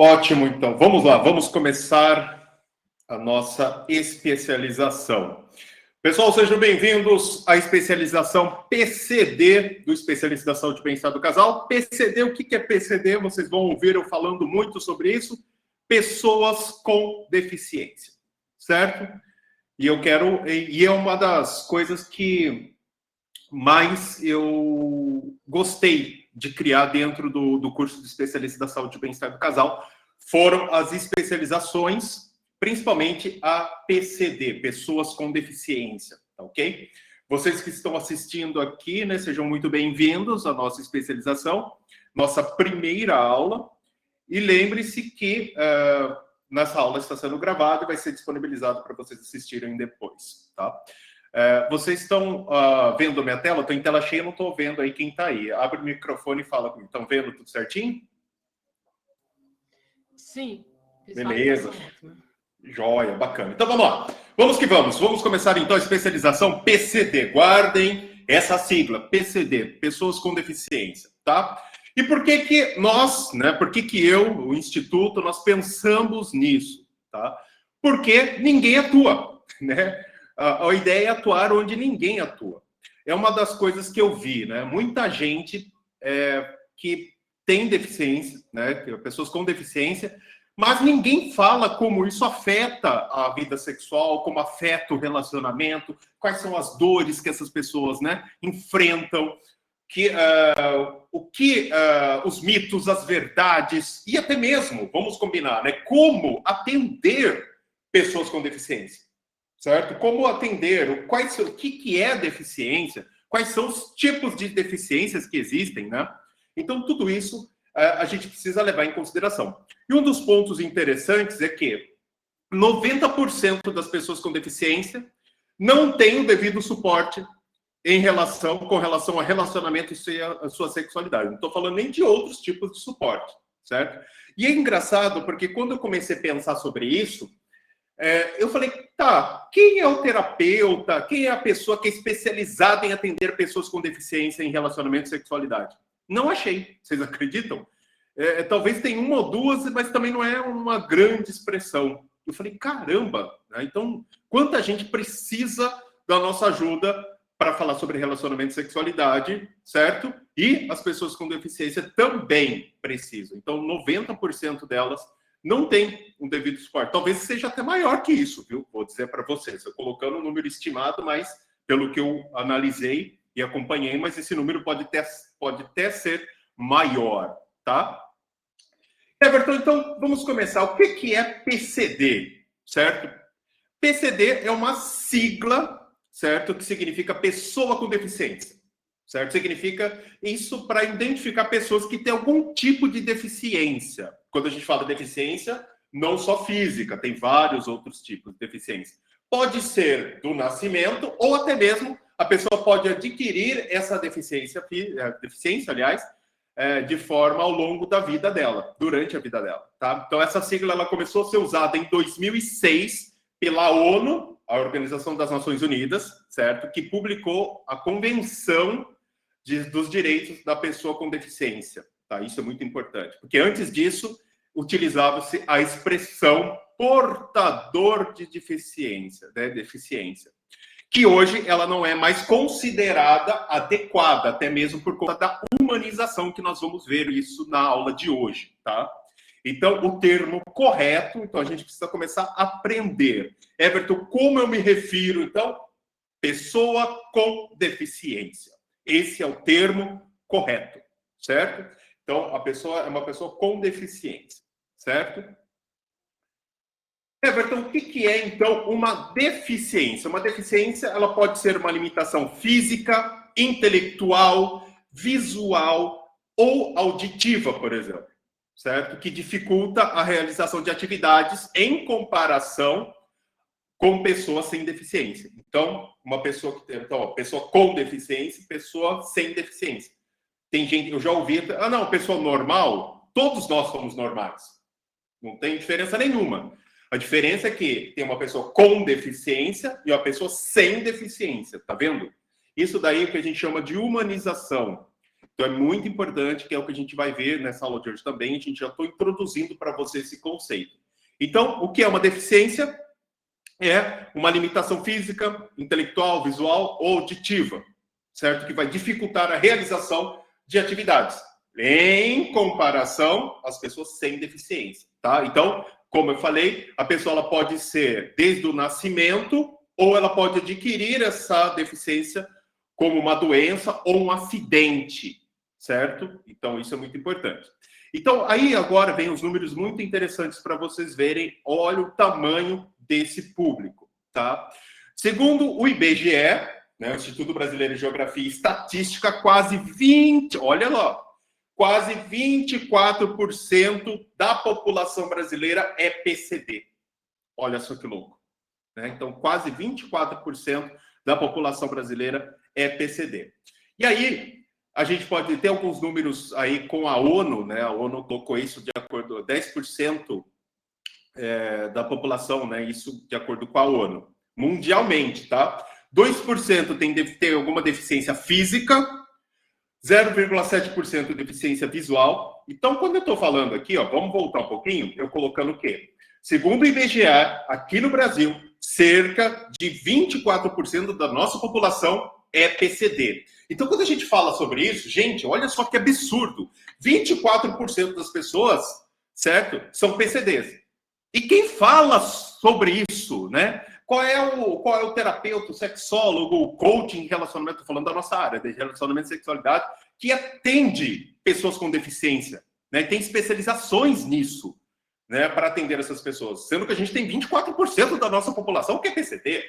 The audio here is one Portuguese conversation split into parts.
Ótimo, então. Vamos lá, vamos começar a nossa especialização. Pessoal, sejam bem-vindos à especialização PCD, do Especialista da Saúde e Bem-Estar do Casal. PCD, o que é PCD? Vocês vão ouvir eu falando muito sobre isso. Pessoas com deficiência, certo? E é uma das coisas que mais eu gostei de criar dentro do curso de Especialista da Saúde e Bem-Estar do Casal, foram as especializações, principalmente a PCD, Pessoas com Deficiência, tá ok? Vocês que estão assistindo aqui, né, sejam muito bem-vindos à nossa especialização, nossa primeira aula, e lembre-se que nessa aula está sendo gravada e vai ser disponibilizado para vocês assistirem depois, tá? Vocês estão vendo a minha tela? Estou em tela cheia, não estou vendo aí quem está aí. Abre o microfone e fala comigo. Estão vendo tudo certinho? Sim. Beleza. Joia, bacana. Então vamos lá. Vamos que vamos. Vamos começar então a especialização PCD. Guardem essa sigla, PCD, Pessoas com Deficiência, tá? E por que nós, né? Por que eu, o Instituto, nós pensamos nisso, tá? Porque ninguém atua, né? A ideia é atuar onde ninguém atua. É uma das coisas que eu vi, né? Muita gente que tem deficiência, né? Pessoas com deficiência, mas ninguém fala como isso afeta a vida sexual, como afeta o relacionamento, quais são as dores que essas pessoas, né, enfrentam, os mitos, as verdades, e até mesmo, vamos combinar, né, como atender pessoas com deficiência. Certo? Como atender, o que é deficiência, quais são os tipos de deficiências que existem, né? Então, tudo isso a gente precisa levar em consideração. E um dos pontos interessantes é que 90% das pessoas com deficiência não têm o devido suporte com relação a relacionamento e a sua sexualidade. Não estou falando nem de outros tipos de suporte, certo? E é engraçado, porque quando eu comecei a pensar sobre isso, eu falei, tá, quem é o terapeuta, quem é a pessoa que é especializada em atender pessoas com deficiência em relacionamento e sexualidade? Não achei, vocês acreditam? Talvez tenha uma ou duas, mas também não é uma grande expressão. Eu falei, caramba, né? Então, quanta gente precisa da nossa ajuda para falar sobre relacionamento e sexualidade, certo? E as pessoas com deficiência também precisam. Então, 90% delas não tem um devido suporte. Talvez seja até maior que isso, viu? Vou dizer para vocês. Eu colocando um número estimado, mas pelo que eu analisei e acompanhei, mas esse número pode até ser maior, tá? Everton, então vamos começar. O que é PCD, certo? PCD é uma sigla, certo? Que significa pessoa com deficiência, certo? Significa isso para identificar pessoas que têm algum tipo de deficiência. Quando a gente fala de deficiência, não só física, tem vários outros tipos de deficiência. Pode ser do nascimento ou até mesmo a pessoa pode adquirir essa deficiência, aliás, de forma ao longo da vida dela, durante a vida dela, tá? Então essa sigla ela começou a ser usada em 2006 pela ONU, a Organização das Nações Unidas, certo? Que publicou a Convenção dos Direitos da Pessoa com Deficiência. Tá? Isso é muito importante, porque antes disso utilizava-se a expressão portador de deficiência, né? Deficiência, que hoje ela não é mais considerada adequada, até mesmo por conta da humanização, que nós vamos ver isso na aula de hoje, tá? Então, o termo correto, então a gente precisa começar a aprender. Everton, como eu me refiro, então? Pessoa com deficiência. Esse é o termo correto, certo? Então, a pessoa é uma pessoa com deficiência, certo? Everton, o que é, então, uma deficiência? Uma deficiência, ela pode ser uma limitação física, intelectual, visual ou auditiva, por exemplo, certo? Que dificulta a realização de atividades em comparação com pessoas sem deficiência. Então, pessoa com deficiência, pessoa sem deficiência. Tem gente, eu já ouvi, não, pessoa normal, todos nós somos normais. Não tem diferença nenhuma. A diferença é que tem uma pessoa com deficiência e uma pessoa sem deficiência, tá vendo? Isso daí é o que a gente chama de humanização, Então, é muito importante, que é o que a gente vai ver nessa aula de hoje também, a gente já está introduzindo para você esse conceito. Então, o que é uma deficiência? É uma limitação física, intelectual, visual ou auditiva, certo? Que vai dificultar a realização de atividades, em comparação às pessoas sem deficiência, tá? Então, como eu falei, a pessoa ela pode ser desde o nascimento ou ela pode adquirir essa deficiência como uma doença ou um acidente, certo? Então, isso é muito importante. Então, aí agora vem os números muito interessantes para vocês verem. Olha o tamanho desse público, tá? Segundo o IBGE, né, o Instituto Brasileiro de Geografia e Estatística, olha lá, quase 24% da população brasileira é PCD. Olha só que louco, né? Então, quase 24% da população brasileira é PCD. E aí, a gente pode ter alguns números aí com a ONU, né? A ONU colocou isso de acordo com 10% da população, né? Isso de acordo com a ONU. Mundialmente, tá? 2% tem alguma deficiência física, 0,7% de deficiência visual. Então, quando eu estou falando aqui, ó, vamos voltar um pouquinho, eu colocando o quê? Segundo o IBGE, aqui no Brasil, cerca de 24% da nossa população é PCD. Então, quando a gente fala sobre isso, gente, olha só que absurdo. 24% das pessoas, certo, são PCDs. E quem fala sobre isso, né? Qual é o terapeuta, o sexólogo, o coaching em relacionamento, falando da nossa área de relacionamento e sexualidade, que atende pessoas com deficiência, né? Tem especializações nisso, né, para atender essas pessoas, sendo que a gente tem 24% da nossa população que é PCD.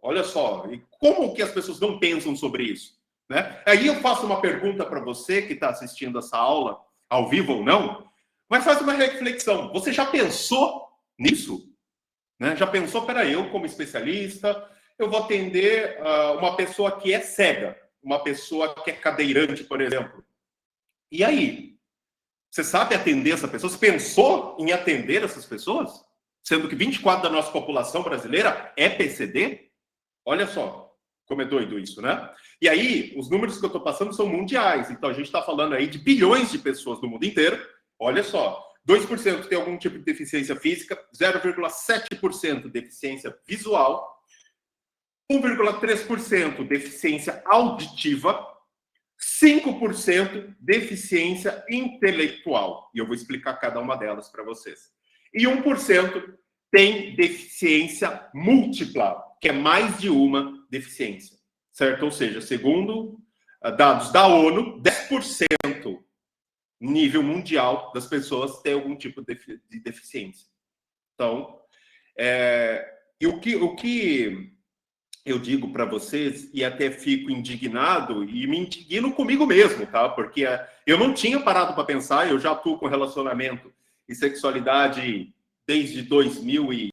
Olha só, e como que as pessoas não pensam sobre isso, né? Aí eu faço uma pergunta para você que está assistindo essa aula, ao vivo ou não, mas faz uma reflexão. Você já pensou nisso? Né? Já pensou, peraí, eu como especialista, eu vou atender uma pessoa que é cega, uma pessoa que é cadeirante, por exemplo. E aí? Você sabe atender essa pessoa? Você pensou em atender essas pessoas? Sendo que 24% da nossa população brasileira é PCD? Olha só como é doido isso, né? E aí, os números que eu estou passando são mundiais. Então, a gente está falando aí de bilhões de pessoas no mundo inteiro. Olha só, 2% tem algum tipo de deficiência física, 0,7% deficiência visual, 1,3% deficiência auditiva, 5% deficiência intelectual. E eu vou explicar cada uma delas para vocês. E 1% tem deficiência múltipla, que é mais de uma deficiência, certo? Ou seja, segundo dados da ONU, 10% nível mundial das pessoas tem algum tipo de deficiência. Então, e o que eu digo para vocês, e até fico indignado, e me indigno comigo mesmo, tá? Porque eu não tinha parado para pensar, eu já atuo com relacionamento e sexualidade desde 2000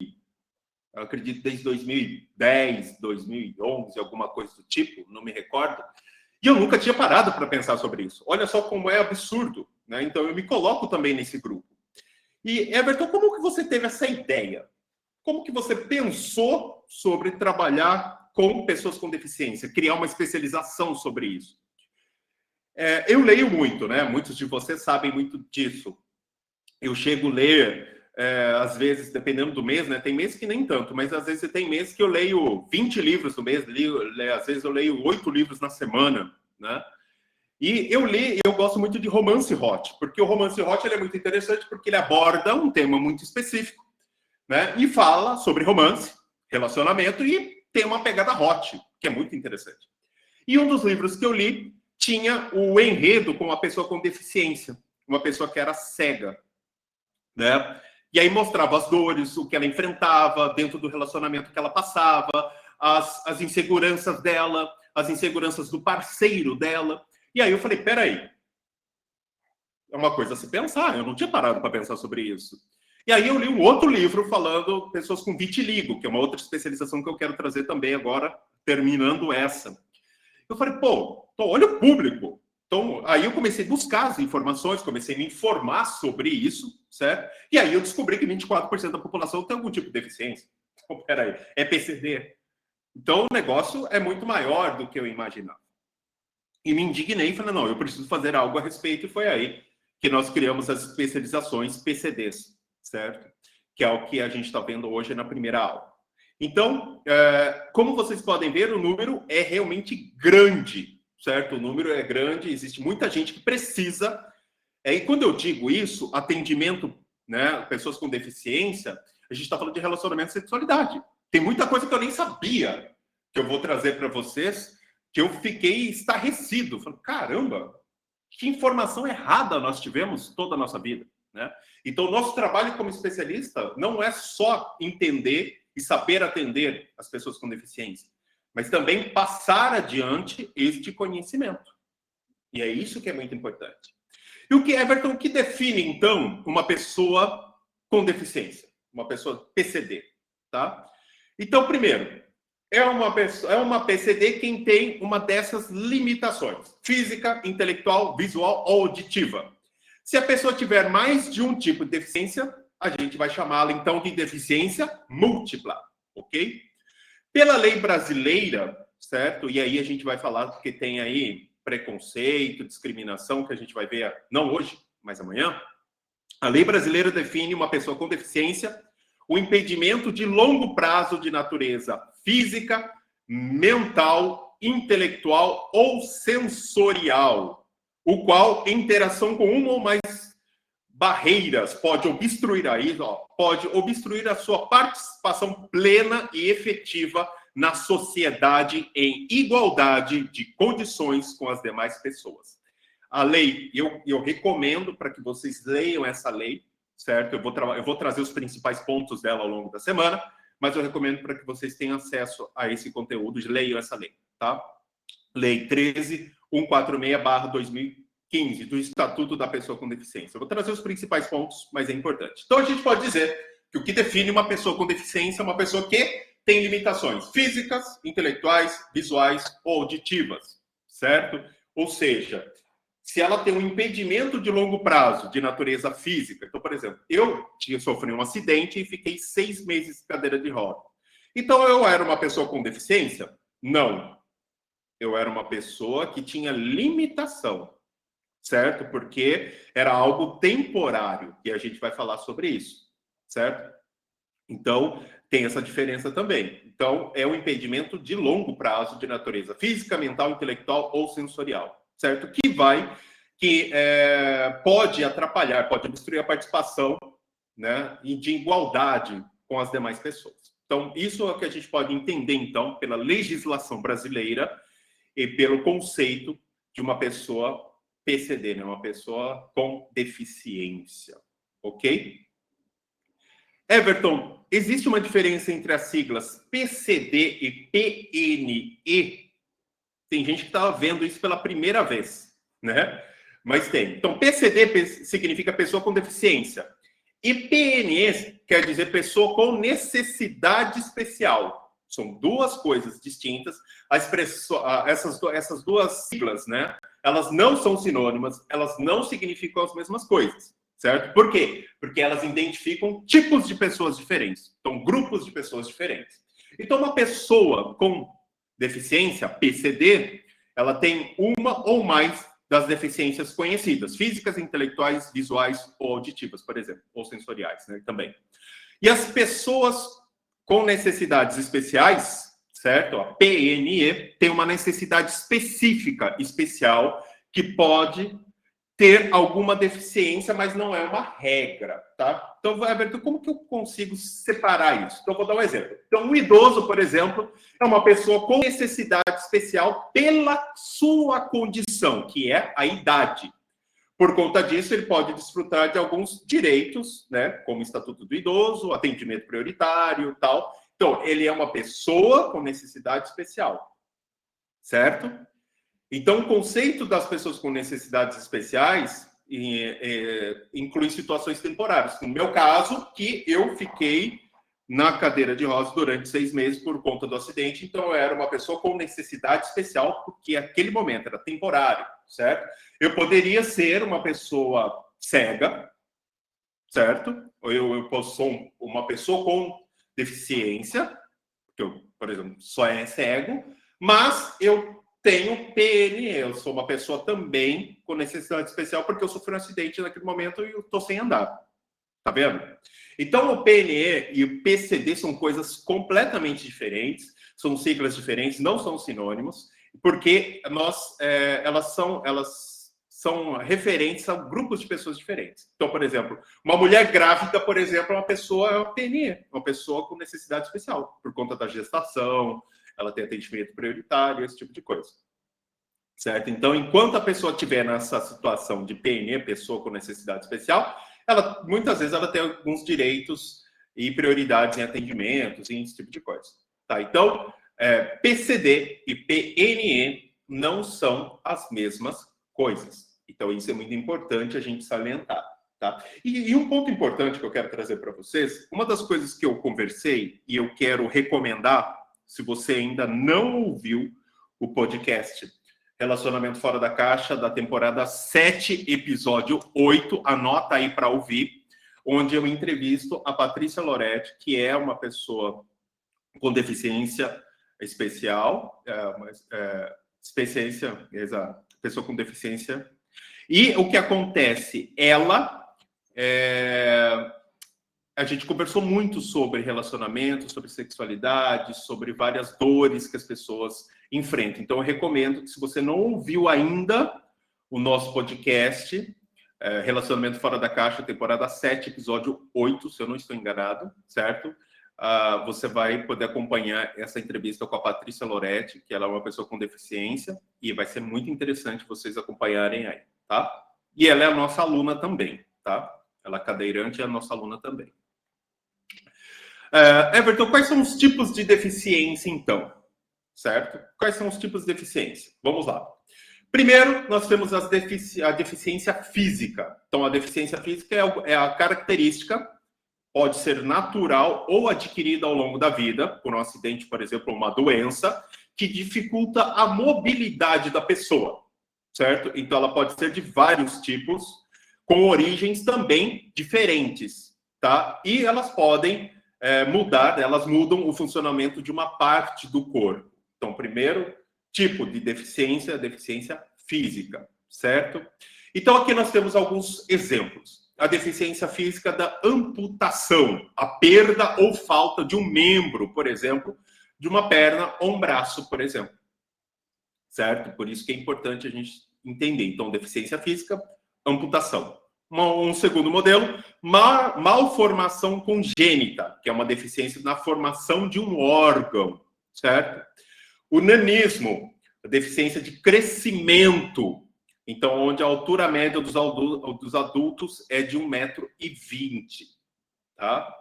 eu acredito desde 2010, 2011, alguma coisa do tipo, não me recordo. E eu nunca tinha parado para pensar sobre isso. Olha só como é absurdo, né? Então eu me coloco também nesse grupo. E Everton, como que você teve essa ideia? Como que você pensou sobre trabalhar com pessoas com deficiência, criar uma especialização sobre isso? Eu leio muito, né? Muitos de vocês sabem muito disso. Eu chego a ler, às vezes, dependendo do mês, né? Tem mês que nem tanto, mas às vezes tem mês que eu leio 20 livros no mês, às vezes eu leio 8 livros na semana, né? E eu gosto muito de romance hot, porque o romance hot ele é muito interessante porque ele aborda um tema muito específico, né? E fala sobre romance, relacionamento e tem uma pegada hot, que é muito interessante. E um dos livros que eu li tinha o enredo com uma pessoa com deficiência, uma pessoa que era cega, né? E aí mostrava as dores, o que ela enfrentava dentro do relacionamento que ela passava, as inseguranças dela, as inseguranças do parceiro dela. E aí eu falei, peraí, é uma coisa a se pensar, eu não tinha parado para pensar sobre isso. E aí eu li um outro livro falando pessoas com vitiligo, que é uma outra especialização que eu quero trazer também agora, terminando essa. Eu falei, pô, olha o público. Então, aí eu comecei a buscar as informações, comecei a me informar sobre isso, certo? E aí eu descobri que 24% da população tem algum tipo de deficiência. Então, peraí, é PCD. Então, o negócio é muito maior do que eu imaginava. E me indignei e falei, não, eu preciso fazer algo a respeito. E foi aí que nós criamos as especializações PCDs, certo? Que é o que a gente está vendo hoje na primeira aula. Então, como vocês podem ver, o número é realmente grande, certo? O número é grande, existe muita gente que precisa. E quando eu digo isso, atendimento, né, pessoas com deficiência, a gente está falando de relacionamento e sexualidade. Tem muita coisa que eu nem sabia que eu vou trazer para vocês, que eu fiquei estarrecido. Falei, caramba, que informação errada nós tivemos toda a nossa vida, né? Então, o nosso trabalho como especialista não é só entender e saber atender as pessoas com deficiência, mas também passar adiante este conhecimento. E é isso que é muito importante. E o que, Everton, o que define, então, uma pessoa com deficiência? Uma pessoa PCD, tá? Então, primeiro, é uma PCD quem tem uma dessas limitações: física, intelectual, visual ou auditiva. Se a pessoa tiver mais de um tipo de deficiência, a gente vai chamá-la, então, de deficiência múltipla, ok? Pela lei brasileira, certo? E aí a gente vai falar que tem aí preconceito, discriminação, que a gente vai ver, não hoje, mas amanhã. A lei brasileira define uma pessoa com deficiência o impedimento de longo prazo de natureza física, mental, intelectual ou sensorial, o qual, em interação com uma ou mais barreiras, pode obstruir a sua participação plena e efetiva na sociedade em igualdade de condições com as demais pessoas. A lei, eu recomendo para que vocês leiam essa lei, certo? Eu vou trazer os principais pontos dela ao longo da semana, mas eu recomendo para que vocês tenham acesso a esse conteúdo, leiam essa lei, tá? Lei 13.146/2015, do Estatuto da Pessoa com Deficiência. Eu vou trazer os principais pontos, mas é importante. Então, a gente pode dizer que o que define uma pessoa com deficiência é uma pessoa que tem limitações físicas, intelectuais, visuais ou auditivas, certo? Ou seja, se ela tem um impedimento de longo prazo de natureza física, então, por exemplo, eu sofri um acidente e fiquei 6 meses de cadeira de roda. Então, eu era uma pessoa com deficiência? Não. Eu era uma pessoa que tinha limitação, certo? Porque era algo temporário, e a gente vai falar sobre isso, certo? Então, tem essa diferença também. Então, é um impedimento de longo prazo de natureza física, mental, intelectual ou sensorial, certo? Que pode atrapalhar, pode obstruir a participação, né, e de igualdade com as demais pessoas. Então, isso é o que a gente pode entender, então, pela legislação brasileira e pelo conceito de uma pessoa PCD, né, uma pessoa com deficiência, ok? Everton, existe uma diferença entre as siglas PCD e PNE? Tem gente que está vendo isso pela primeira vez, né? Mas tem. Então, PCD significa pessoa com deficiência. E PNE quer dizer pessoa com necessidade especial. São duas coisas distintas. Essas duas siglas, né? Elas não são sinônimas, elas não significam as mesmas coisas. Certo? Por quê? Porque elas identificam tipos de pessoas diferentes. Então, grupos de pessoas diferentes. Então, uma pessoa com deficiência, PCD, ela tem uma ou mais das deficiências conhecidas, físicas, intelectuais, visuais ou auditivas, por exemplo, ou sensoriais, né, também. E as pessoas com necessidades especiais, certo? A PNE tem uma necessidade específica, especial, que pode ter alguma deficiência, mas não é uma regra, tá? Então, Everton, como que eu consigo separar isso? Então, vou dar um exemplo. Então, um idoso, por exemplo, é uma pessoa com necessidade especial pela sua condição, que é a idade. Por conta disso, ele pode desfrutar de alguns direitos, né? Como o Estatuto do Idoso, atendimento prioritário, tal. Então, ele é uma pessoa com necessidade especial, certo? Então, o conceito das pessoas com necessidades especiais inclui situações temporárias. No meu caso, que eu fiquei na cadeira de rodas durante 6 meses por conta do acidente, então eu era uma pessoa com necessidade especial, porque aquele momento era temporário, certo? Eu poderia ser uma pessoa cega, certo? Eu sou uma pessoa com deficiência, que eu, por exemplo, só é cego, mas eu Tenho PNE, eu sou uma pessoa também com necessidade especial porque eu sofri um acidente naquele momento e eu estou sem andar. Tá vendo? Então, o PNE e o PCD são coisas completamente diferentes, são siglas diferentes, não são sinônimos, porque elas são referentes a grupos de pessoas diferentes. Então, por exemplo, uma mulher grávida, por exemplo, é uma pessoa PNE, uma pessoa com necessidade especial, por conta da gestação, ela tem atendimento prioritário, esse tipo de coisa. Certo? Então, enquanto a pessoa estiver nessa situação de PNE, pessoa com necessidade especial, muitas vezes ela tem alguns direitos e prioridades em atendimentos e esse tipo de coisa. Tá? Então, PCD e PNE não são as mesmas coisas. Então, isso é muito importante a gente salientar. Tá? E um ponto importante que eu quero trazer para vocês, uma das coisas que eu conversei e eu quero recomendar, se você ainda não ouviu o podcast Relacionamento Fora da Caixa, da temporada 7, episódio 8, anota aí para ouvir, onde eu entrevisto a Patrícia Loretti, que é uma pessoa com deficiência especial, pessoa com deficiência. E o que acontece? A gente conversou muito sobre relacionamento, sobre sexualidade, sobre várias dores que as pessoas enfrentam. Então, eu recomendo que, se você não ouviu ainda o nosso podcast, Relacionamento Fora da Caixa, temporada 7, episódio 8, se eu não estou enganado, certo? Você vai poder acompanhar essa entrevista com a Patrícia Loretti, que ela é uma pessoa com deficiência, e vai ser muito interessante vocês acompanharem aí, tá? E ela é a nossa aluna também, tá? Ela é cadeirante e é a nossa aluna também. Everton, quais são os tipos de deficiência, então? Certo? Quais são os tipos de deficiência? Vamos lá. Primeiro, nós temos a deficiência física. Então, a deficiência física é a característica, pode ser natural ou adquirida ao longo da vida, por um acidente, por exemplo, uma doença, que dificulta a mobilidade da pessoa, certo? Então, ela pode ser de vários tipos, com origens também diferentes, tá? E elas podem elas mudam o funcionamento de uma parte do corpo. Então, primeiro tipo de deficiência, a deficiência física, certo? Então, aqui nós temos alguns exemplos. A deficiência física da amputação, a perda ou falta de um membro, por exemplo, de uma perna ou um braço, por exemplo. Certo? Por isso que é importante a gente entender. Então, deficiência física, amputação. Um segundo modelo, malformação congênita, que é uma deficiência na formação de um órgão, certo? O nanismo, a deficiência de crescimento, então, onde a altura média dos adultos é de 1,20 m, tá?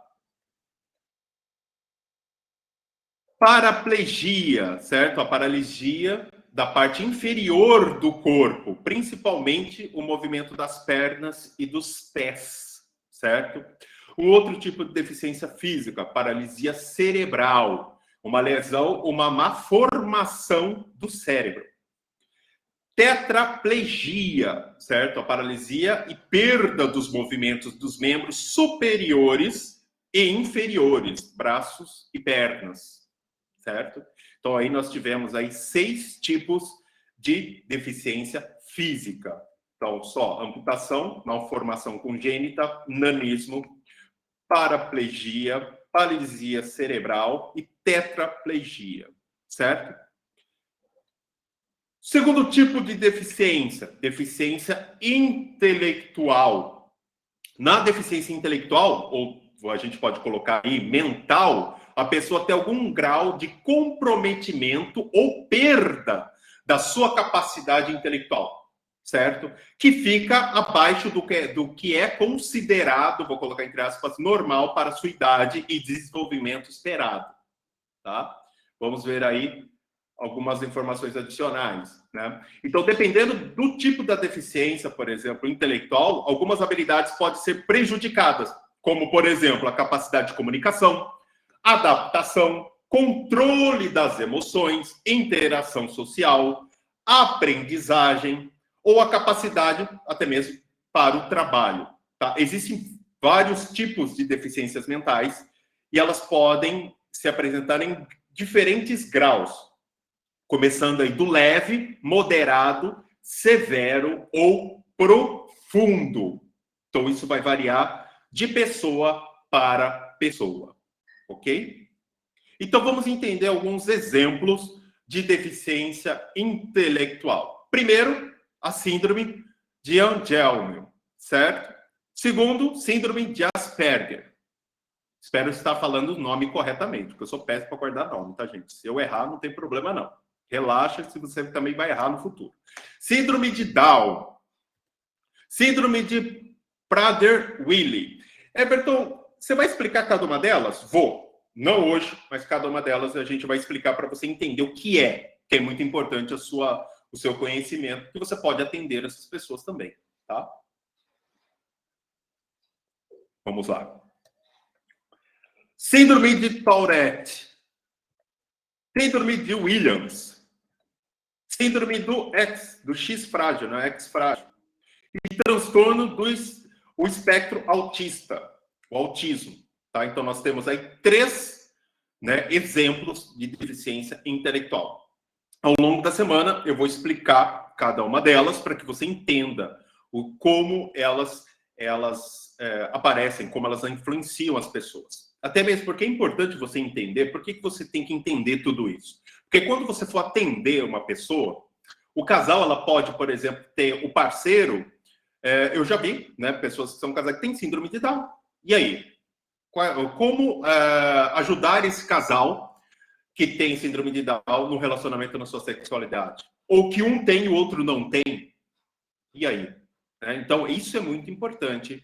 Paraplegia, certo? A paralisia da parte inferior do corpo, principalmente o movimento das pernas e dos pés, certo? Um outro tipo de deficiência física, paralisia cerebral, uma lesão, uma má formação do cérebro. Tetraplegia, certo? A paralisia e perda dos movimentos dos membros superiores e inferiores, braços e pernas, certo? Então, aí nós tivemos aí 6 tipos de deficiência física. Então, só amputação, malformação congênita, nanismo, paraplegia, paralisia cerebral e tetraplegia, certo? Segundo tipo de deficiência, deficiência intelectual. Na deficiência intelectual, ou a gente pode colocar aí mental, a pessoa tem algum grau de comprometimento ou perda da sua capacidade intelectual, certo? Que fica abaixo do que é considerado, vou colocar entre aspas, normal para a sua idade e desenvolvimento esperado, tá? Vamos ver aí algumas informações adicionais, né? Então, dependendo do tipo da deficiência, por exemplo, intelectual, algumas habilidades podem ser prejudicadas, como, por exemplo, a capacidade de comunicação, adaptação, controle das emoções, interação social, aprendizagem ou a capacidade até mesmo para o trabalho, tá? Existem vários tipos de deficiências mentais e elas podem se apresentar em diferentes graus. começando aí do leve, moderado, severo ou profundo. Então, isso vai variar de pessoa para pessoa, ok? Então, vamos entender alguns exemplos de deficiência intelectual. Primeiro, a síndrome de Angelman, certo? Segundo, síndrome de Asperger. Espero estar falando o nome corretamente, porque eu sou péssimo para guardar nome, tá, gente? Se eu errar, não tem problema, não. Relaxa, se você também vai errar no futuro. Síndrome de Down. Síndrome de Prader-Willi. Everton, você vai explicar cada uma delas? Vou. Não hoje, mas cada uma delas a gente vai explicar para você entender o que é muito importante o seu conhecimento, que você pode atender essas pessoas também, tá? Vamos lá. Síndrome de Tourette. Síndrome de Williams. Síndrome do X frágil, não é X frágil. E transtorno do espectro autista, o autismo. Tá? Então, nós temos aí 3, né, exemplos de deficiência intelectual. Ao longo da semana, eu vou explicar cada uma delas para que você entenda como elas aparecem, como elas influenciam as pessoas. Até mesmo porque é importante você entender por que você tem que entender tudo isso. Porque quando você for atender uma pessoa, o casal, ela pode, por exemplo, ter o parceiro. Eu já vi, né, pessoas que são casadas que têm síndrome de Down. E aí? Como ajudar esse casal que tem síndrome de Down no relacionamento, na sua sexualidade? Ou que um tem e o outro não tem? E aí? Então, isso é muito importante,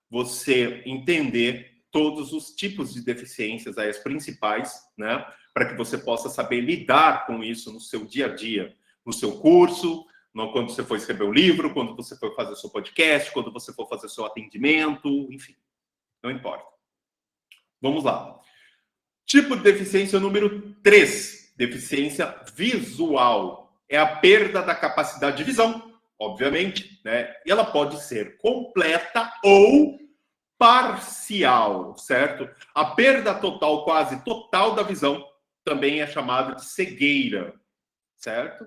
você entender todos os tipos de deficiências, aí, as principais, né, para que você possa saber lidar com isso no seu dia a dia, no seu curso, quando você for escrever o livro, quando você for fazer o seu podcast, quando você for fazer o seu atendimento, enfim, não importa. Vamos lá. Tipo de deficiência número 3, deficiência visual. É a perda da capacidade de visão, obviamente, né? E ela pode ser completa ou parcial, certo? A perda total, quase total da visão, também é chamada de cegueira, certo?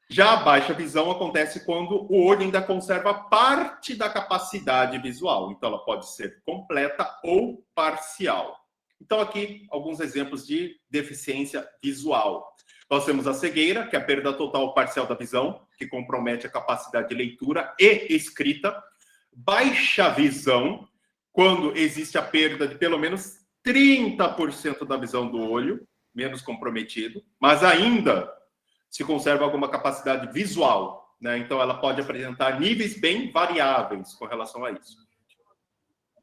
Já a baixa visão acontece quando o olho ainda conserva parte da capacidade visual. Então, ela pode ser completa ou parcial. Então, aqui, alguns exemplos de deficiência visual. Nós temos a cegueira, que é a perda total ou parcial da visão, que compromete a capacidade de leitura e escrita. Baixa visão, quando existe a perda de pelo menos 30% da visão do olho, menos comprometido, mas ainda se conserva alguma capacidade visual, né? Então, ela pode apresentar níveis bem variáveis com relação a isso.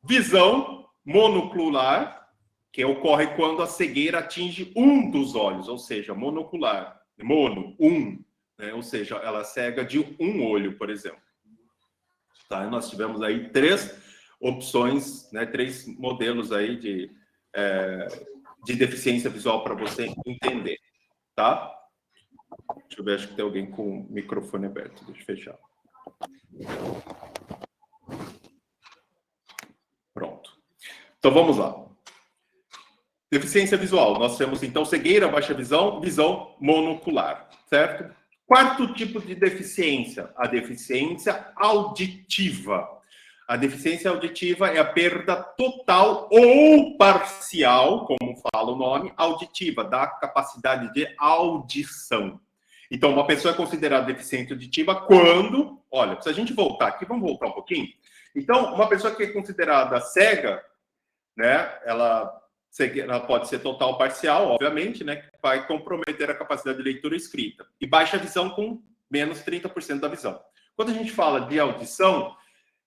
Visão monocular, que ocorre quando a cegueira atinge um dos olhos, ou seja, monocular, né? Ou seja, ela cega de um olho, por exemplo. Tá? Nós tivemos aí 3 opções, né? 3 modelos aí de deficiência visual para você entender, tá? Deixa eu ver, acho que tem alguém com o microfone aberto. Deixa eu fechar. Pronto. Então, vamos lá. Deficiência visual. Nós temos, então, cegueira, baixa visão, visão monocular, certo? Quarto tipo de deficiência, a deficiência auditiva. A deficiência auditiva é a perda total ou parcial, como fala o nome, auditiva, da capacidade de audição. Então, uma pessoa é considerada deficiente auditiva quando... Olha, se a gente voltar aqui, vamos voltar um pouquinho? Então, uma pessoa que é considerada cega, né, ela pode ser total ou parcial, obviamente, né, que vai comprometer a capacidade de leitura e escrita. E baixa visão com menos 30% da visão. Quando a gente fala de audição,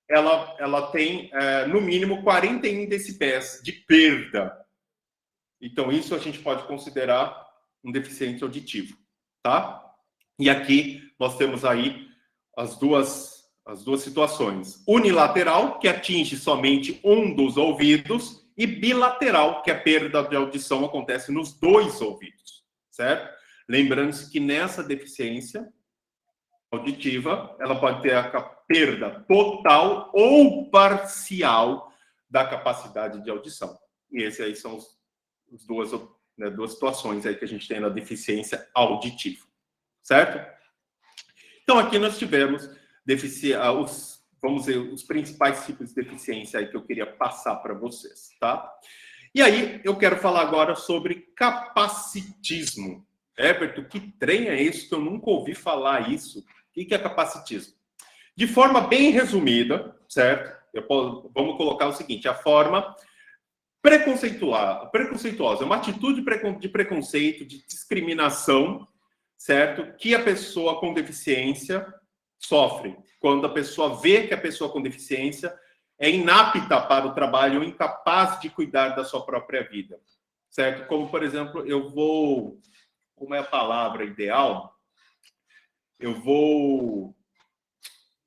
ela tem, no mínimo, 41 decibéis de perda. Então, isso a gente pode considerar um deficiente auditivo, tá? E aqui nós temos aí as duas situações. Unilateral, que atinge somente um dos ouvidos, e bilateral, que a perda de audição acontece nos 2 ouvidos, certo? Lembrando-se que nessa deficiência auditiva, ela pode ter a perda total ou parcial da capacidade de audição. E esses aí são os né, duas situações aí que a gente tem na deficiência auditiva, certo? Então, aqui nós tivemos vamos dizer, os principais tipos de deficiência aí que eu queria passar para vocês, tá? E aí, eu quero falar agora sobre capacitismo. Everton, que trem é isso que eu nunca ouvi falar isso? O que é capacitismo? De forma bem resumida, certo? Vamos colocar o seguinte, a forma preconceituosa, uma atitude de preconceito, de discriminação, certo? Que a pessoa com deficiência sofre. Quando a pessoa vê que a pessoa com deficiência é inapta para o trabalho, ou incapaz de cuidar da sua própria vida, certo? Como, por exemplo, como é a palavra ideal? Eu vou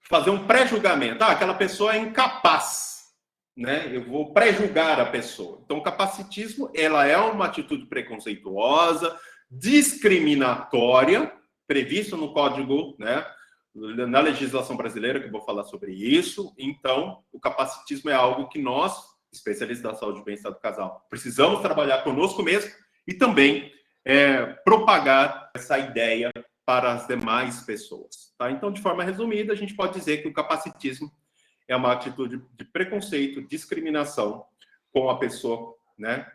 fazer um pré-julgamento. Aquela pessoa é incapaz, né? Eu vou pré-julgar a pessoa. Então, o capacitismo, ela é uma atitude preconceituosa, discriminatória, prevista no Código, né? Na legislação brasileira, que eu vou falar sobre isso. Então, o capacitismo é algo que nós, especialistas da saúde e bem-estar do casal, precisamos trabalhar conosco mesmo e também propagar essa ideia para as demais pessoas. Tá? Então, de forma resumida, a gente pode dizer que o capacitismo é uma atitude de preconceito, discriminação com a pessoa, né,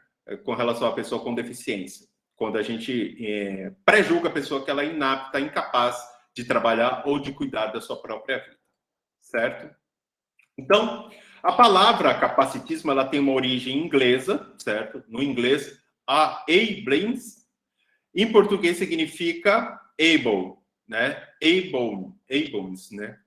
com relação à pessoa com deficiência. Quando a gente pré-julga a pessoa que ela é inapta, incapaz de trabalhar ou de cuidar da sua própria vida, certo? Então, a palavra capacitismo, ela tem uma origem inglesa, certo? No inglês, ableins, em português significa able, né? Ables, né?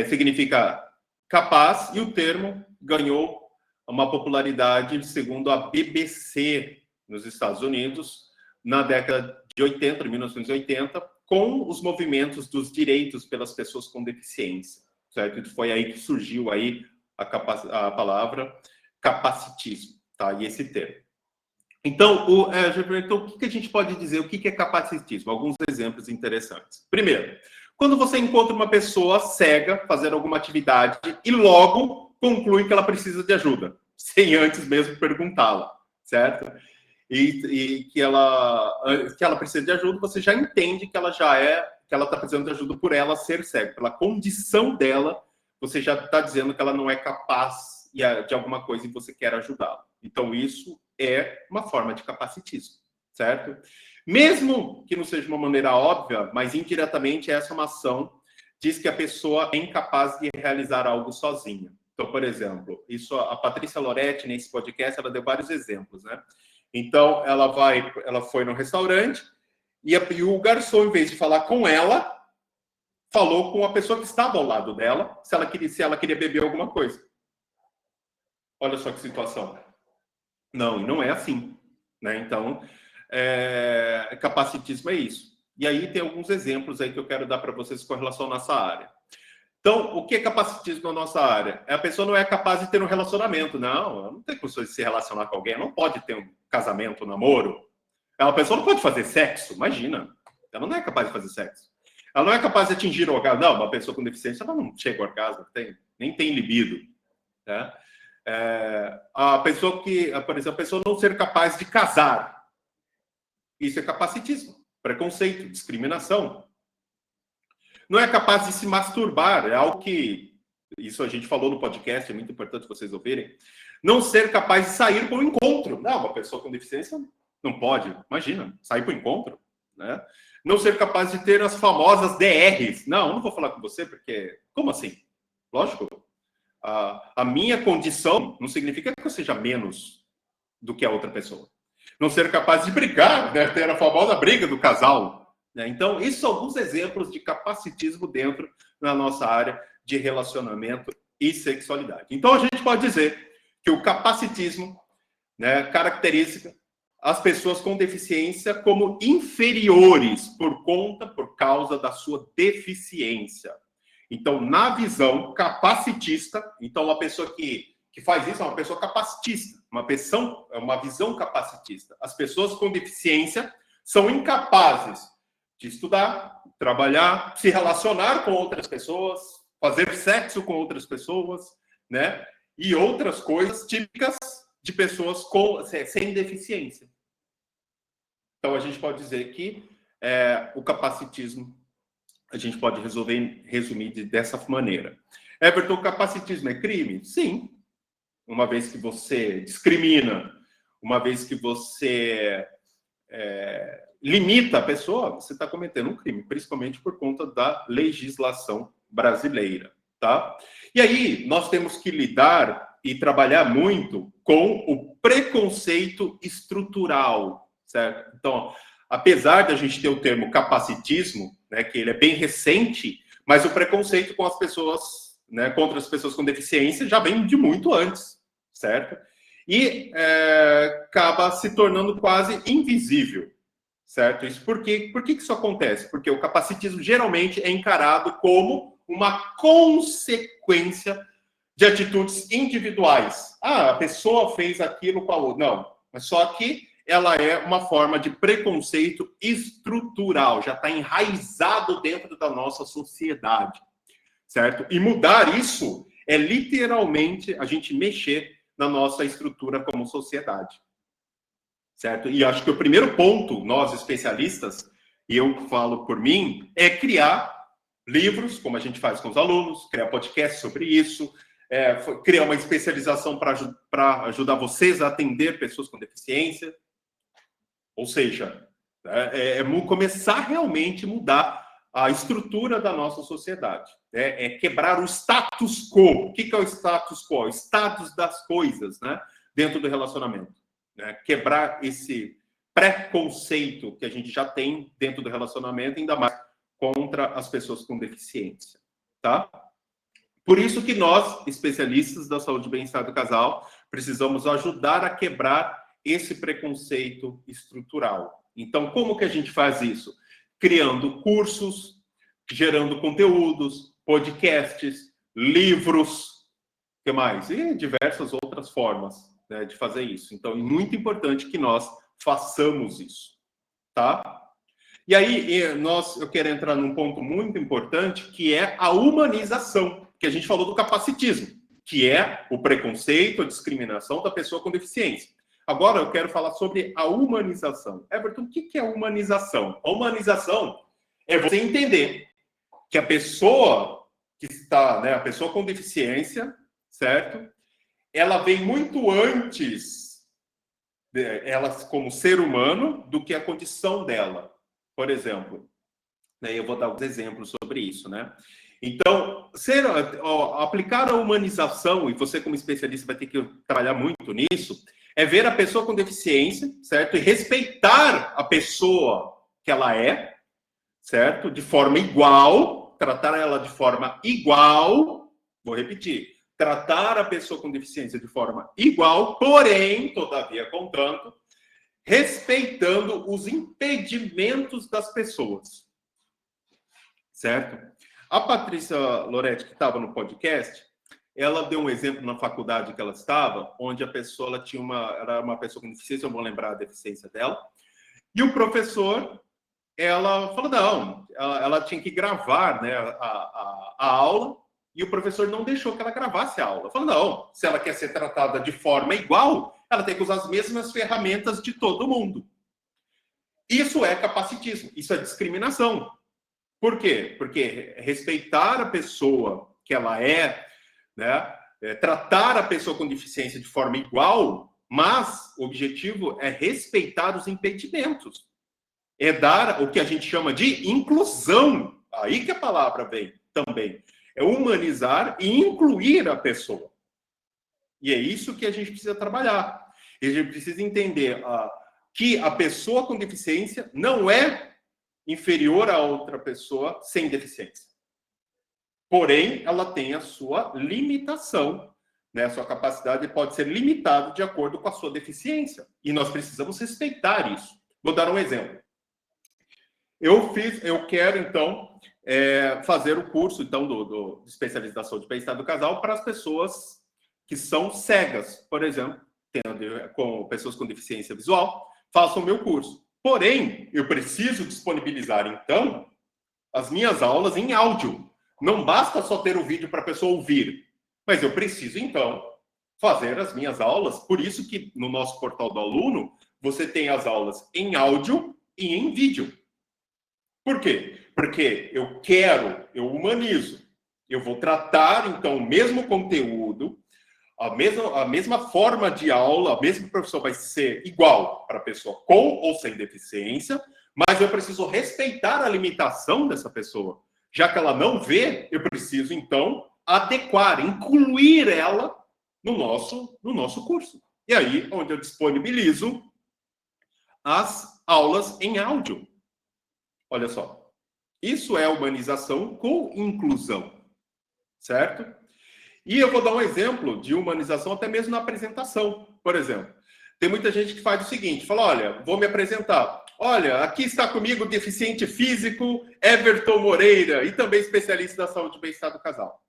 Significa capaz, e o termo ganhou uma popularidade, segundo a BBC, nos Estados Unidos, na década de 80, 1980, com os movimentos dos direitos pelas pessoas com deficiência, certo? E foi aí que surgiu aí a palavra capacitismo, tá? E esse termo. Então, o que a gente pode dizer? O que é capacitismo? Alguns exemplos interessantes. Primeiro, quando você encontra uma pessoa cega fazendo alguma atividade e logo conclui que ela precisa de ajuda, sem antes mesmo perguntá-la, certo? E que ela precisa de ajuda, você já entende que ela está precisando de ajuda por ela ser cega, pela condição dela, você já está dizendo que ela não é capaz de alguma coisa e você quer ajudá-la. Então, isso é uma forma de capacitismo, certo? Mesmo que não seja uma maneira óbvia, mas indiretamente essa é uma ação, diz que a pessoa é incapaz de realizar algo sozinha. Então, por exemplo, isso a Patrícia Loretti, nesse podcast, ela deu vários exemplos, né? Então, ela foi no restaurante e o garçom, em vez de falar com ela, falou com a pessoa que estava ao lado dela, se ela queria beber alguma coisa. Olha só que situação. Não é assim, né? Então, capacitismo é isso. E aí tem alguns exemplos aí que eu quero dar para vocês com relação à nossa área. Então, o que é capacitismo na nossa área? A pessoa não é capaz de ter um relacionamento. Não, ela não tem condição de se relacionar com alguém, ela não pode ter um casamento, um namoro. A pessoa não pode fazer sexo, imagina. Ela não é capaz de fazer sexo. Ela não é capaz de atingir o orgasmo. Não, uma pessoa com deficiência, ela não chega ao orgasmo, nem tem libido. Né? A pessoa por exemplo, a pessoa não ser capaz de casar. Isso é capacitismo, preconceito, discriminação. Não é capaz de se masturbar, é algo que, isso a gente falou no podcast, é muito importante vocês ouvirem. Não ser capaz de sair para um encontro. Não, uma pessoa com deficiência não pode, imagina, sair para o encontro. Né? Não ser capaz de ter as famosas DRs. Não vou falar com você, porque, como assim? Lógico, a minha condição não significa que eu seja menos do que a outra pessoa. Não ser capaz de brigar, né? Ter a famosa briga do casal. Né? Então, esses são alguns exemplos de capacitismo dentro da nossa área de relacionamento e sexualidade. Então, a gente pode dizer que o capacitismo, né, caracteriza as pessoas com deficiência como inferiores por causa da sua deficiência. Então, na visão capacitista, então uma pessoa que faz isso é uma pessoa capacitista, uma visão capacitista. As pessoas com deficiência são incapazes de estudar, trabalhar, se relacionar com outras pessoas, fazer sexo com outras pessoas, né? E outras coisas típicas de pessoas sem deficiência. Então, a gente pode dizer que o capacitismo a gente pode resumir dessa maneira. Everton, o capacitismo é crime? Sim. Uma vez que você discrimina, uma vez que você limita a pessoa, você está cometendo um crime, principalmente por conta da legislação brasileira, tá? E aí, nós temos que lidar e trabalhar muito com o preconceito estrutural, certo? Então, apesar da gente ter o termo capacitismo, né, que ele é bem recente, mas o preconceito com as pessoas, né, contra as pessoas com deficiência já vem de muito antes, certo? E acaba se tornando quase invisível, certo? Isso por que isso acontece? Porque o capacitismo geralmente é encarado como uma consequência de atitudes individuais. Ah, a pessoa fez aquilo com a outra. Não, mas só que ela é uma forma de preconceito estrutural, já está enraizado dentro da nossa sociedade, certo? E mudar isso é literalmente a gente mexer na nossa estrutura como sociedade, certo? E acho que o primeiro ponto, nós especialistas, e eu falo por mim, é criar livros, como a gente faz com os alunos, criar podcast sobre isso, criar uma especialização para ajudar vocês a atender pessoas com deficiência. Ou seja, começar realmente a mudar a estrutura da nossa sociedade. É quebrar o status quo. O que é o status quo? O status das coisas, né, dentro do relacionamento. Né? Quebrar esse preconceito que a gente já tem dentro do relacionamento, ainda mais contra as pessoas com deficiência. Tá? Por isso que nós, especialistas da saúde e bem-estar do casal, precisamos ajudar a quebrar esse preconceito estrutural. Então, como que a gente faz isso? Criando cursos, gerando conteúdos, podcasts, livros, o que mais? E diversas outras formas, né, de fazer isso. Então, é muito importante que nós façamos isso, tá? E aí, eu quero entrar num ponto muito importante, que é a humanização, que a gente falou do capacitismo, que é o preconceito, a discriminação da pessoa com deficiência. Agora eu quero falar sobre a humanização. Everton, o que é humanização? A humanização é você entender que a pessoa que está, né, a pessoa com deficiência, certo? Ela vem muito antes, ela como ser humano, do que a condição dela. Por exemplo, né, eu vou dar uns exemplos sobre isso, né? Então, aplicar a humanização, e você como especialista vai ter que trabalhar muito nisso, é ver a pessoa com deficiência, certo? E respeitar a pessoa que ela é, certo? De forma igual, tratar ela de forma igual, vou repetir, tratar a pessoa com deficiência de forma igual, porém, todavia, contanto, respeitando os impedimentos das pessoas, certo? A Patrícia Loretti, que estava no podcast, ela deu um exemplo na faculdade que ela estava, onde a pessoa era uma pessoa com deficiência, eu vou lembrar a deficiência dela, e o professor, ela falou, não, ela tinha que gravar, né, a aula, e o professor não deixou que ela gravasse a aula. Falou, não, se ela quer ser tratada de forma igual, ela tem que usar as mesmas ferramentas de todo mundo. Isso é capacitismo, isso é discriminação. Por quê? Porque respeitar a pessoa que ela é, né, tratar a pessoa com deficiência de forma igual, mas o objetivo é respeitar os impedimentos. É dar o que a gente chama de inclusão. Aí que a palavra vem também. É humanizar e incluir a pessoa. E é isso que a gente precisa trabalhar. E a gente precisa entender que a pessoa com deficiência não é inferior a outra pessoa sem deficiência. Porém, ela tem a sua limitação, né? A sua capacidade pode ser limitada de acordo com a sua deficiência. E nós precisamos respeitar isso. Vou dar um exemplo. Eu quero, então, fazer o curso, então, do especialização de bem-estar do casal para as pessoas que são cegas, por exemplo, com pessoas com deficiência visual, façam o meu curso. Porém, eu preciso disponibilizar, então, as minhas aulas em áudio. Não basta só ter o vídeo para a pessoa ouvir, mas eu preciso, então, fazer as minhas aulas. Por isso que no nosso portal do aluno, você tem as aulas em áudio e em vídeo. Por quê? Porque eu humanizo. Eu vou tratar, então, o mesmo conteúdo, a mesma forma de aula, a mesma professor vai ser igual para a pessoa com ou sem deficiência, mas eu preciso respeitar a limitação dessa pessoa. Já que ela não vê, eu preciso, então, adequar, incluir ela no nosso curso. E aí, onde eu disponibilizo as aulas em áudio. Olha só. Isso é humanização com inclusão, certo? E eu vou dar um exemplo de humanização até mesmo na apresentação. Por exemplo, tem muita gente que faz o seguinte, fala, olha, vou me apresentar. Olha, aqui está comigo o deficiente físico Everton Moreira e também especialista da saúde e bem-estar do casal.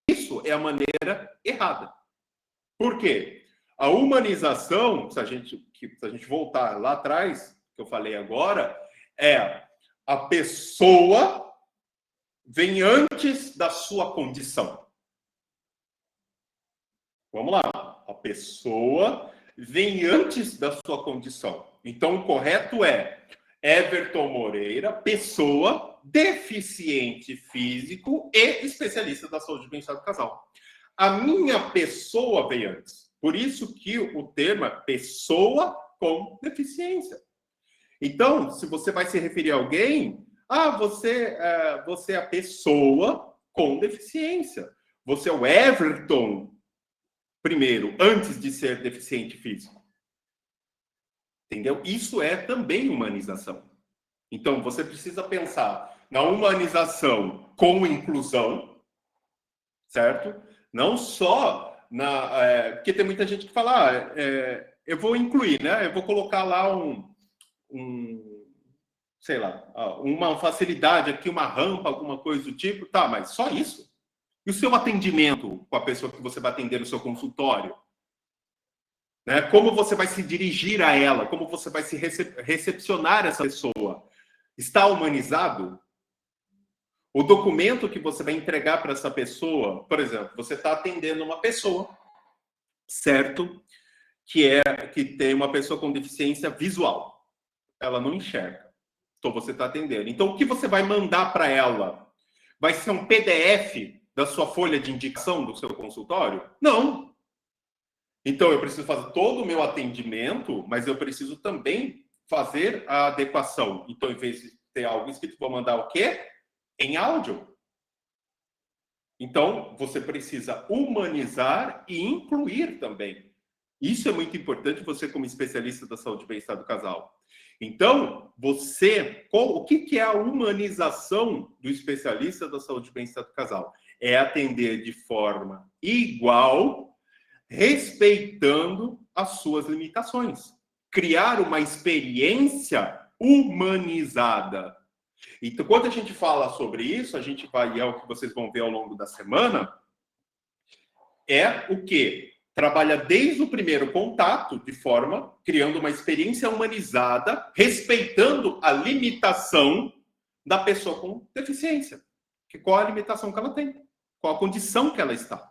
Isso é a maneira errada. Por quê? A humanização, se a gente voltar lá atrás, que eu falei agora, é a pessoa vem antes da sua condição. Vamos lá. A pessoa vem antes da sua condição. Então, o correto é Everton Moreira, pessoa, deficiente físico e especialista da saúde e bem-estar do casal. A minha pessoa veio antes. Por isso que o termo é pessoa com deficiência. Então, se você vai se referir a alguém, você é a pessoa com deficiência. Você é o Everton, primeiro, antes de ser deficiente físico. Entendeu? Isso é também humanização. Então, você precisa pensar na humanização com inclusão, certo? Não só porque tem muita gente que fala, eu vou incluir, né? Eu vou colocar lá sei lá, uma facilidade aqui, uma rampa, alguma coisa do tipo, tá, mas só isso? E o seu atendimento com a pessoa que você vai atender no seu consultório? Né? Como você vai se dirigir a ela? Como você vai se recepcionar essa pessoa? Está humanizado? O documento que você vai entregar para essa pessoa, por exemplo, você está atendendo uma pessoa, certo? Que tem uma pessoa com deficiência visual. Ela não enxerga. Então, você está atendendo. Então, o que você vai mandar para ela? Vai ser um PDF da sua folha de indicação do seu consultório? Não. Então, eu preciso fazer todo o meu atendimento, mas eu preciso também fazer a adequação. Então, em vez de ter algo escrito, vou mandar o quê? Em áudio. Então, você precisa humanizar e incluir também. Isso é muito importante, você como especialista da saúde e bem-estar do casal. Então, o que é a humanização do especialista da saúde e bem-estar do casal? É atender de forma igual, respeitando as suas limitações. Criar uma experiência humanizada. Então, quando a gente fala sobre isso, a gente vai, é o que vocês vão ver ao longo da semana, é o quê? Trabalha desde o primeiro contato, criando uma experiência humanizada, respeitando a limitação da pessoa com deficiência. Qual a limitação que ela tem? Qual a condição que ela está?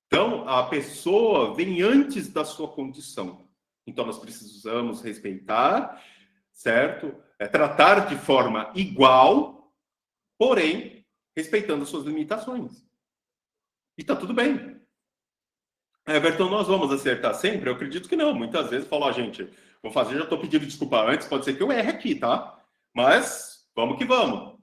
Então, a pessoa vem antes da sua condição. Então, nós precisamos respeitar, certo? Tratar de forma igual, porém, respeitando as suas limitações. E tá tudo bem. Everton, nós vamos acertar sempre? Eu acredito que não. Muitas vezes falo, gente, vou fazer, já estou pedindo desculpa antes, pode ser que eu erre aqui, tá? Mas vamos que vamos,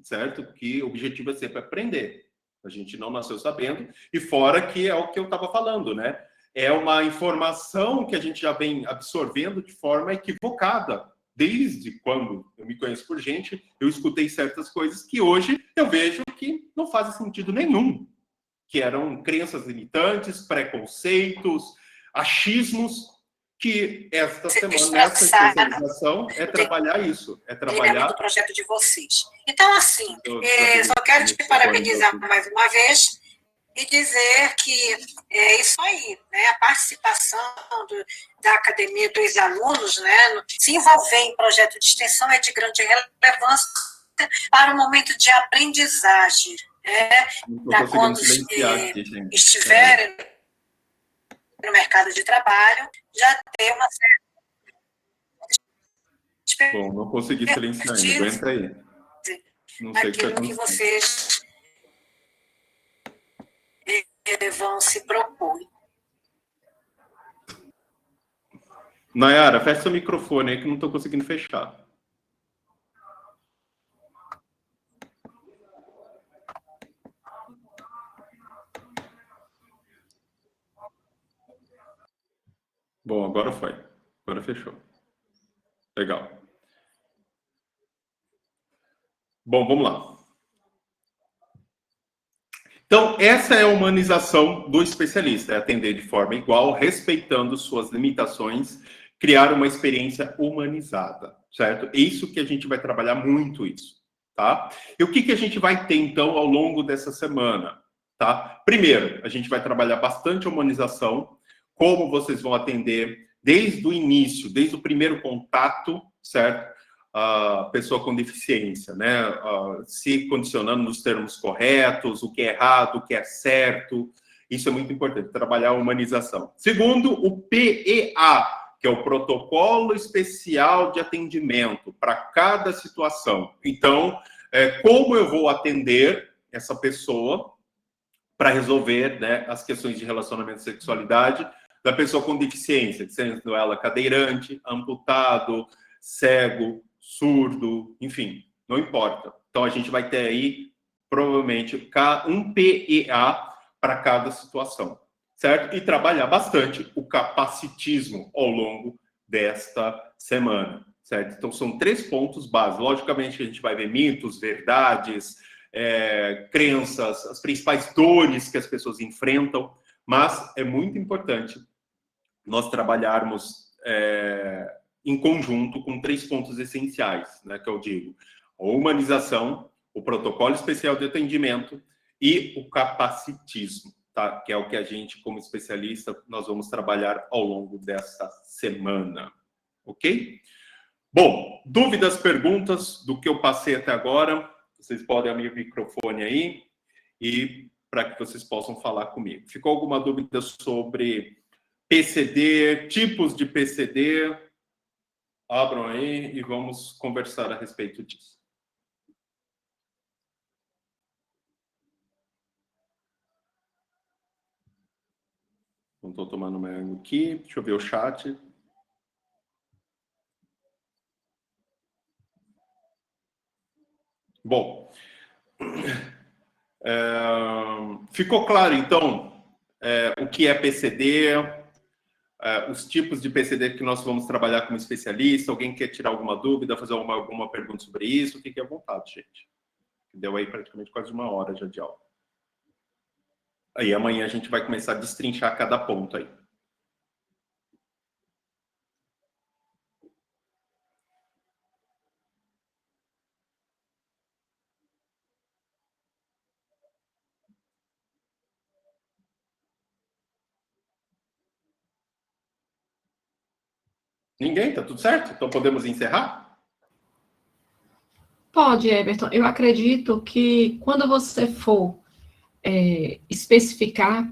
certo? Que o objetivo é sempre aprender. A gente não nasceu sabendo, e fora que é o que eu estava falando, né? É uma informação que a gente já vem absorvendo de forma equivocada. Desde quando eu me conheço por gente, eu escutei certas coisas que hoje eu vejo que não fazem sentido nenhum. Que eram crenças limitantes, preconceitos, achismos, que esta semana, nessa especialização, é trabalhar isso. É trabalhar... do projeto de vocês. Então, assim, só quero te parabenizar mais uma vez e dizer que é isso aí, né? A participação da academia dos alunos, né, se envolver em projeto de extensão é de grande relevância para o momento de aprendizagem, para quando estiverem no mercado de trabalho, já ter uma certa... Bom, não consegui silenciar ainda. Aguenta aí. Não sei o que naquilo que vocês vão se propor. Nayara, fecha seu microfone aí que não estou conseguindo fechar. Bom, agora foi. Agora fechou. Legal. Bom, vamos lá. Então, essa é a humanização do especialista, é atender de forma igual, respeitando suas limitações, criar uma experiência humanizada, certo? É isso que a gente vai trabalhar muito isso, tá? E o que a gente vai ter, então, ao longo dessa semana, tá? Primeiro, a gente vai trabalhar bastante a humanização, como vocês vão atender desde o início, desde o primeiro contato, certo? A pessoa com deficiência, né? Se condicionando nos termos corretos, o que é errado, o que é certo. Isso é muito importante, trabalhar a humanização. Segundo, o PEA, que é o Protocolo Especial de Atendimento para cada situação. Então, como eu vou atender essa pessoa para resolver, né, as questões de relacionamento e sexualidade da pessoa com deficiência, sendo ela cadeirante, amputado, cego, surdo, enfim, não importa. Então, a gente vai ter aí, provavelmente, um PEA para cada situação, certo? E trabalhar bastante o capacitismo ao longo desta semana, certo? Então, são 3 pontos básicos. Logicamente, a gente vai ver mitos, verdades, crenças, as principais dores que as pessoas enfrentam, mas é muito importante nós trabalharmos em conjunto com 3 pontos essenciais, né, que eu digo: a humanização, o protocolo especial de atendimento e o capacitismo, tá? Que é o que a gente, como especialista, nós vamos trabalhar ao longo dessa semana, ok? Bom, dúvidas, perguntas do que eu passei até agora? Vocês podem abrir o microfone aí e para que vocês possam falar comigo. Ficou alguma dúvida sobre PCD, tipos de PCD? Abram aí e vamos conversar a respeito disso. Não estou tomando uma água aqui. Deixa eu ver o chat. Bom, ficou claro, então, o que é PCD, os tipos de PCD que nós vamos trabalhar como especialista? Alguém quer tirar alguma dúvida, fazer alguma pergunta sobre isso? Fique à vontade, gente. Deu aí praticamente quase 1 hora já de aula. Aí amanhã a gente vai começar a destrinchar cada ponto aí. Ninguém? Tá tudo certo? Então podemos encerrar? Pode, Everton. Eu acredito que quando você for especificar,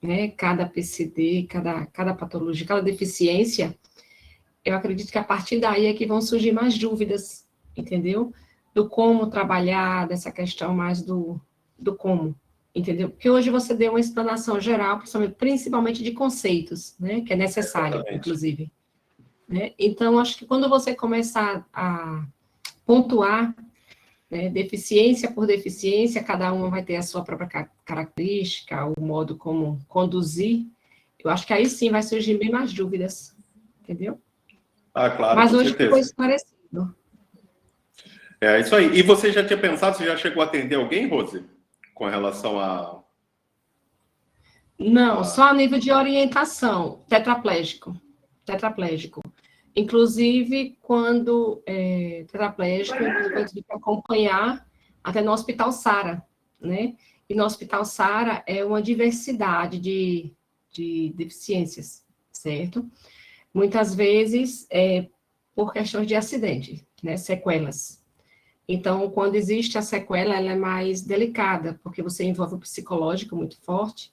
né, cada PCD, cada patologia, cada deficiência, eu acredito que a partir daí é que vão surgir mais dúvidas, entendeu? Do como trabalhar, dessa questão mais do como, entendeu? Porque hoje você deu uma explanação geral, principalmente de conceitos, né, que é necessário, inclusive. Né? Então, acho que quando você começar a pontuar, né, deficiência por deficiência, cada uma vai ter a sua própria característica, o modo como conduzir, eu acho que aí sim vai surgir bem mais dúvidas, entendeu? Ah, claro, mas com hoje certeza. Foi esclarecido. É isso aí. E você já tinha pensado, você já chegou a atender alguém, Rose? Com relação a... Não, só a nível de orientação, tetraplégico. Inclusive, quando tetraplégico, eu tive que acompanhar até no Hospital Sara, né? E no Hospital Sara é uma diversidade de deficiências, certo? Muitas vezes por questões de acidente, né? Sequelas. Então, quando existe a sequela, ela é mais delicada, porque você envolve o psicológico muito forte,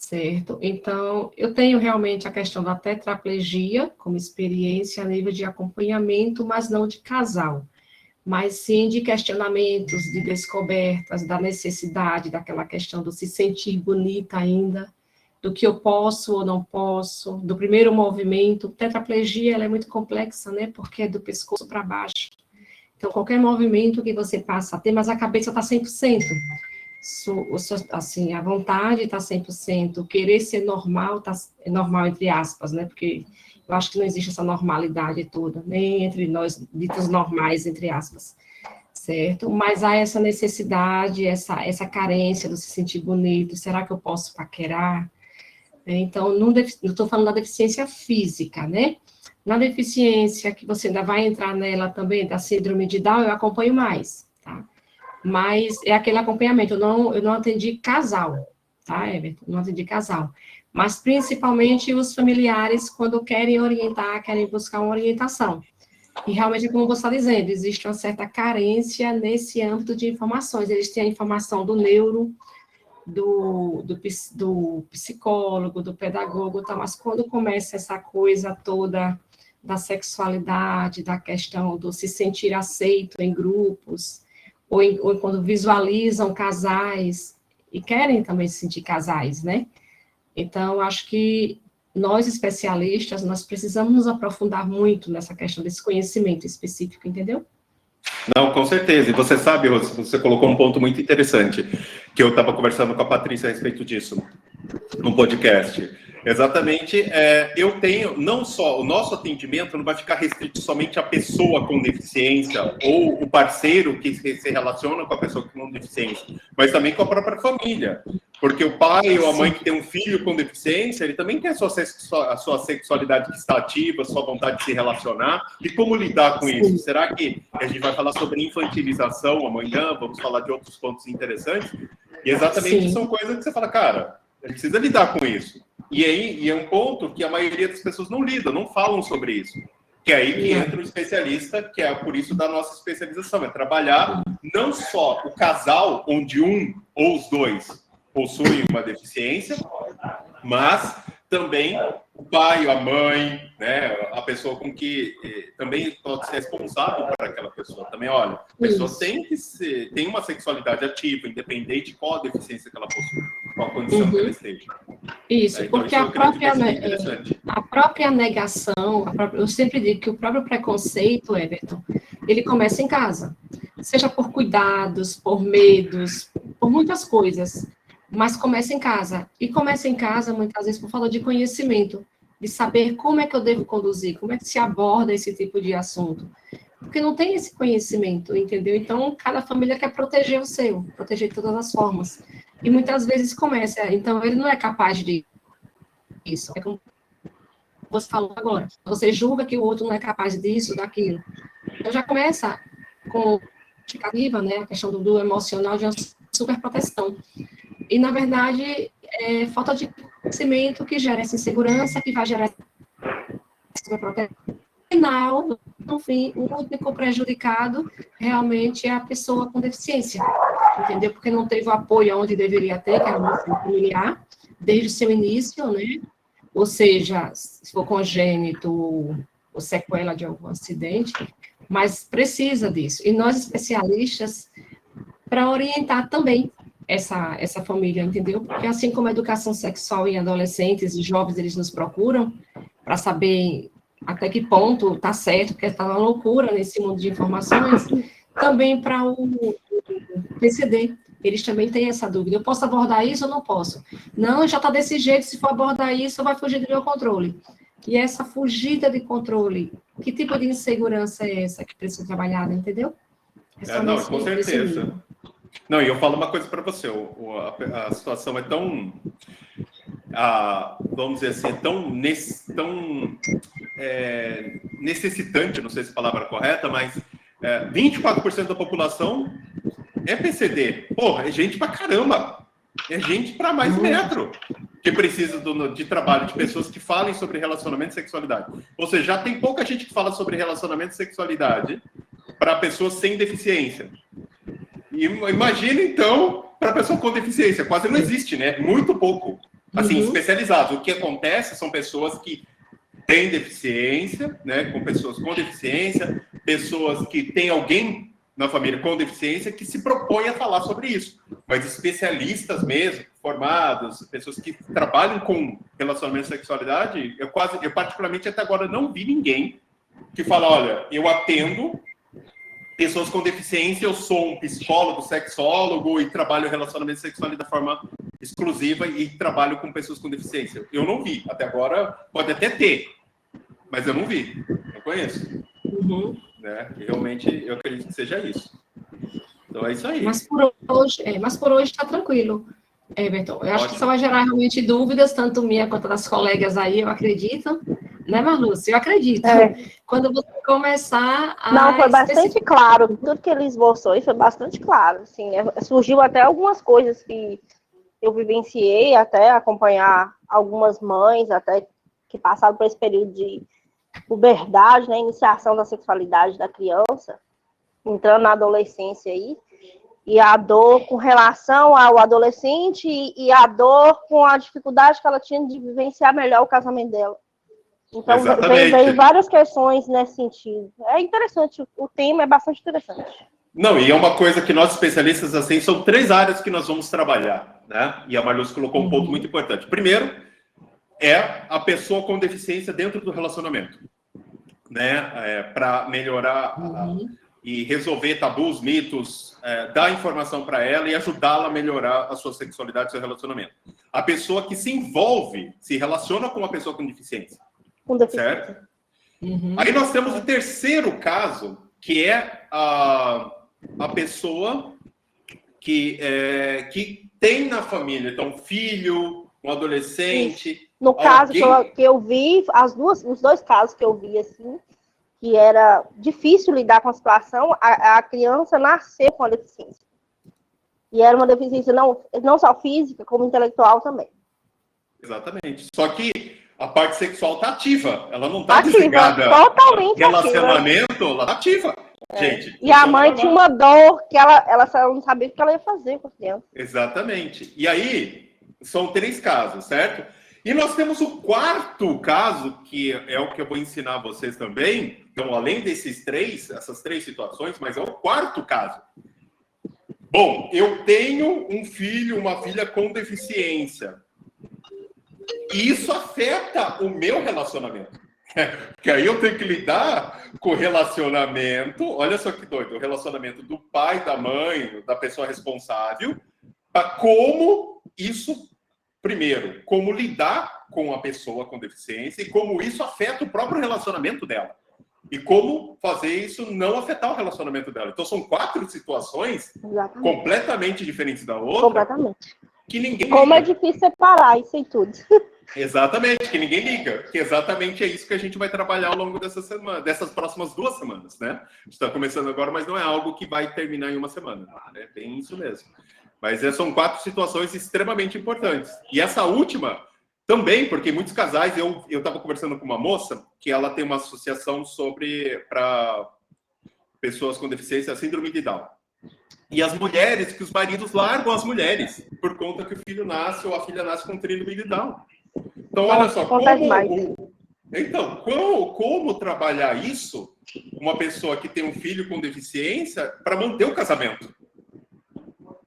Certo? Então, eu tenho realmente a questão da tetraplegia como experiência a nível de acompanhamento, mas não de casal, mas sim de questionamentos, de descobertas, da necessidade, daquela questão do se sentir bonita ainda, do que eu posso ou não posso, do primeiro movimento. Tetraplegia, ela é muito complexa, né? Porque é do pescoço para baixo. Então, qualquer movimento que você passa a ter, mas a cabeça está 100%. Assim, a vontade está 100%, querer ser normal, tá, é normal entre aspas, né? Porque eu acho que não existe essa normalidade toda, nem entre nós, ditos normais, entre aspas, certo? Mas há essa necessidade, essa carência de se sentir bonito, será que eu posso paquerar? Então, não estou falando da deficiência física, né? Na deficiência, que você ainda vai entrar nela também, da síndrome de Down, eu acompanho mais, tá? Mas é aquele acompanhamento, eu não atendi casal, tá, Everton? Não atendi casal. Mas principalmente os familiares, quando querem orientar, querem buscar uma orientação. E realmente, como você está dizendo, existe uma certa carência nesse âmbito de informações. Eles têm a informação do neuro, do psicólogo, do pedagogo, tá? Mas quando começa essa coisa toda da sexualidade, da questão do se sentir aceito em grupos, ou quando visualizam casais, e querem também se sentir casais, né? Então, acho que nós, especialistas, nós precisamos nos aprofundar muito nessa questão desse conhecimento específico, entendeu? Não, com certeza. E você sabe, você colocou um ponto muito interessante, que eu estava conversando com a Patrícia a respeito disso, no podcast. Exatamente, eu tenho, não só, o nosso atendimento não vai ficar restrito somente à pessoa com deficiência ou o parceiro que se relaciona com a pessoa com deficiência, mas também com a própria família. Porque o pai ou a mãe que tem um filho com deficiência, ele também tem a sua sexualidade que está ativa, a sua vontade de se relacionar. E como lidar com isso? Será que a gente vai falar sobre infantilização amanhã? Vamos falar de outros pontos interessantes? E exatamente são coisas que você fala, cara, a gente precisa lidar com isso. E é um ponto que a maioria das pessoas não lida, não falam sobre isso. Que é aí que entra o especialista, que é por isso da nossa especialização, é trabalhar não só o casal, onde um ou os dois possuem uma deficiência, mas também o pai, a mãe, né, a pessoa com que também pode ser responsável por aquela pessoa. Também, olha, a pessoa tem uma sexualidade ativa, independente de qual a deficiência que ela possui, qual a condição que ela esteja. Isso, então, porque isso a própria negação, eu sempre digo que o próprio preconceito, Everton, ele começa em casa, seja por cuidados, por medos, por muitas coisas. Mas começa em casa. E começa em casa, muitas vezes, por falta de conhecimento, de saber como é que eu devo conduzir, como é que se aborda esse tipo de assunto. Porque não tem esse conhecimento, entendeu? Então, cada família quer proteger o seu, proteger de todas as formas. E muitas vezes começa, então ele não é capaz de isso. É como você falou agora. Você julga que o outro não é capaz disso, daquilo. Então já começa com né, a questão do emocional de uma superproteção. E, na verdade, é falta de conhecimento que gera essa insegurança, que vai gerar essa superproteção. No final, no fim, o único prejudicado realmente é a pessoa com deficiência, entendeu? Porque não teve o apoio onde deveria ter, que era o familiar, desde o seu início, né? Ou seja, se for congênito ou sequela de algum acidente, mas precisa disso. E nós, especialistas, para orientar também essa família, entendeu? Porque assim como a educação sexual em adolescentes e jovens, eles nos procuram para saber até que ponto está certo, porque está uma loucura nesse mundo de informações, também para o PCD, eles também têm essa dúvida, eu posso abordar isso ou não posso? Não, já está desse jeito, se for abordar isso, vai fugir do meu controle. E essa fugida de controle, que tipo de insegurança é essa que precisa ser trabalhada, entendeu? Não, com certeza. Não, e eu falo uma coisa para você, a situação é tão, vamos dizer assim, tão necessitante, não sei se a palavra é correta, mas 24% da população é PCD. Porra, é gente pra caramba, é gente para mais metro que precisa de trabalho, de pessoas que falem sobre relacionamento e sexualidade. Ou seja, já tem pouca gente que fala sobre relacionamento e sexualidade para pessoas sem deficiência. Imagina, então, para pessoa com deficiência. Quase não existe, né? Muito pouco. assim, especializados. O que acontece são pessoas que têm deficiência, né, com pessoas com deficiência, pessoas que têm alguém na família com deficiência que se propõe a falar sobre isso. Mas especialistas mesmo, formados, pessoas que trabalham com relacionamento e sexualidade, eu particularmente até agora não vi ninguém que fala, olha, eu atendo pessoas com deficiência, eu sou um psicólogo, sexólogo e trabalho relacionamento sexual da forma exclusiva e trabalho com pessoas com deficiência. Eu não vi. Até agora pode até ter, mas eu não vi. Não conheço. Né? E realmente eu acredito que seja isso. Então é isso aí. Mas por hoje está tranquilo, Everton. Eu acho que só vai gerar realmente dúvidas, tanto minha quanto das colegas aí, eu acredito. Né, Marlúcia? Eu acredito. Quando você começar a... Não, foi bastante claro. Tudo que ele esboçou e foi bastante claro. Assim, surgiu até algumas coisas que eu vivenciei, até acompanhar algumas mães, até que passaram por esse período de puberdade, né, iniciação da sexualidade da criança, entrando na adolescência aí, e a dor com relação ao adolescente e a dor com a dificuldade que ela tinha de vivenciar melhor o casamento dela. Então, veio várias questões nesse sentido. É interessante, o tema é bastante interessante. Não, e é uma coisa que nós especialistas, assim, são 3 áreas que nós vamos trabalhar, né? E a Marlúcia colocou um ponto muito importante. Primeiro, é a pessoa com deficiência dentro do relacionamento, né? Para melhorar e resolver tabus, mitos, dar informação para ela e ajudá-la a melhorar a sua sexualidade, seu relacionamento. A pessoa que se envolve, se relaciona com uma pessoa com deficiência. Certo? Aí nós temos o terceiro caso, que é a pessoa que tem na família, então, um filho, um adolescente. No caso que eu vi, os 2 casos que eu vi, assim, que era difícil lidar com a situação, a criança nasceu com a deficiência. E era uma deficiência não só física, como intelectual também. Exatamente. Só que a parte sexual está ativa, ela não está desligada. Totalmente relacionamento, ativa. Ela está ativa. Gente, e a mãe tinha uma dor que ela não sabia o que ela ia fazer com a criança. Exatamente. E aí, são 3 casos, certo? E nós temos o 4º caso, que é o que eu vou ensinar a vocês também. Então, além desses 3, essas 3 situações, mas é o 4º caso. Bom, eu tenho um filho, uma filha com deficiência. E isso afeta o meu relacionamento. Porque aí eu tenho que lidar com o relacionamento, olha só que doido, o relacionamento do pai, da mãe, da pessoa responsável, para como isso, primeiro, como lidar com a pessoa com deficiência e como isso afeta o próprio relacionamento dela. E como fazer isso não afetar o relacionamento dela. Então são 4 situações completamente diferentes da outra. Completamente. Que ninguém Como liga. é difícil separar isso e tudo. Exatamente, que ninguém liga. Que exatamente é isso que a gente vai trabalhar ao longo dessas próximas 2 semanas, né? A gente está começando agora, mas não é algo que vai terminar em uma semana. É bem isso mesmo. Mas são 4 situações extremamente importantes. E essa última também, porque muitos casais... Eu estava conversando com uma moça que ela tem uma associação para pessoas com deficiência, a síndrome de Down. E as mulheres, que os maridos largam as mulheres por conta que o filho nasce ou a filha nasce com síndrome de Down. Então, olha só, como trabalhar isso, uma pessoa que tem um filho com deficiência, para manter o casamento?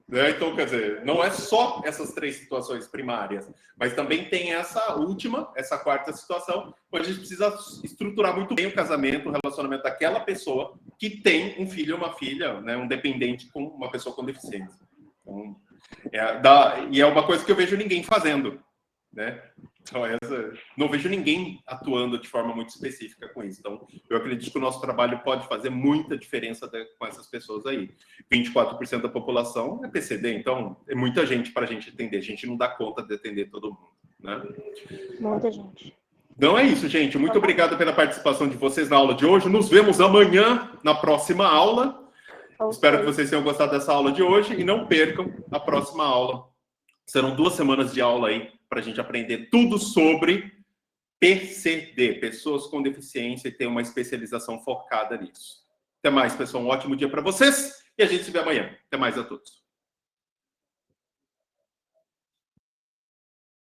Né? Então, quer dizer, não é só essas 3 situações primárias, mas também tem essa última, essa 4ª situação, onde a gente precisa estruturar muito bem o casamento, o relacionamento daquela pessoa que tem um filho ou uma filha, né, um dependente com uma pessoa com deficiência. Então, e é uma coisa que eu vejo ninguém fazendo, né? Então, não vejo ninguém atuando de forma muito específica com isso. Então, eu acredito que o nosso trabalho pode fazer muita diferença com essas pessoas aí. 24% da população é PCD, então é muita gente para a gente atender. A gente não dá conta de atender todo mundo, né? Muita gente. Então é isso, gente. Muito obrigado pela participação de vocês na aula de hoje. Nos vemos amanhã na próxima aula. Espero que vocês tenham gostado dessa aula de hoje e não percam a próxima aula. Serão 2 semanas de aula aí para a gente aprender tudo sobre PCD, pessoas com deficiência, e ter uma especialização focada nisso. Até mais, pessoal. Um ótimo dia para vocês e a gente se vê amanhã. Até mais a todos.